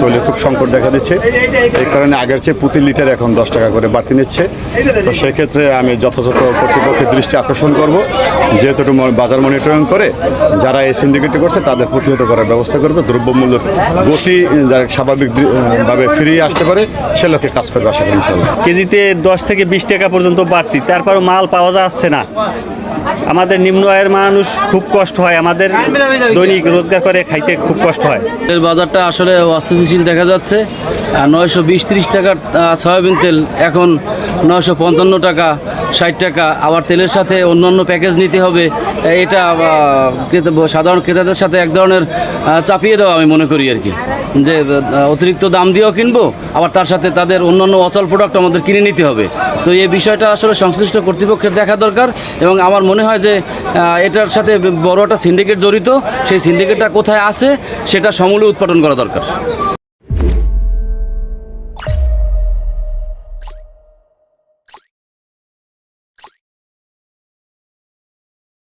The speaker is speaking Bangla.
তৈলের খুব সংকট দেখা দিচ্ছে। এই কারণে আগের চেয়ে প্রতি লিটার এখন 10 টাকা করে বাড়তি নিচ্ছে। তো সেক্ষেত্রে আমি যথাযথ কর্তৃপক্ষের দৃষ্টি আকর্ষণ করব, যেহেতু একটু বাজার মনিটরিং করে যারা এই সিন্ডিকেটটি করছে তাদের প্রতিহত করার ব্যবস্থা করবে। দ্রব্যমূল্যের গতি স্বাভাবিকভাবে ফিরিয়ে আসতে পারে সে লক্ষ্যে কাজ করবে আশা করি ইনশাআল্লাহ। কেজিতে 10 থেকে 20 টাকা পর্যন্ত বাড়তি, তারপরও মাল পাওয়া যাচ্ছে না। আমাদের নিম্ন আয়ের মানুষ খুব কষ্ট হয়, আমাদের দৈনিক রোজগার করে খাইতে খুব কষ্ট হয়। তেল বাজারটা আসলে অস্থিতিশীল দেখা যাচ্ছে। 920-30 টাকার সয়াবিন তেল এখন 955 টাকা, 60 টাকা। আবার তেলের সাথে অন্যান্য প্যাকেজ নিতে হবে, এটা সাধারণ ক্রেতাদের সাথে এক ধরনের চাপিয়ে দেওয়া আমি মনে করি আর কি, যে অতিরিক্ত দাম দিয়েও কিনবো, আবার তার সাথে তাদের অন্যান্য অচল প্রোডাক্ট আমাদের কিনে নিতে হবে। তো এই বিষয়টা আসলে সংশ্লিষ্ট কর্তৃপক্ষের দেখা দরকার, এবং আমার মনে হয় যে এটার সাথে বড় একটা সিন্ডিকেট জড়িত। সেই সিন্ডিকেটটা কোথায় আছে সেটা সমূলে উৎপাদন করা দরকার।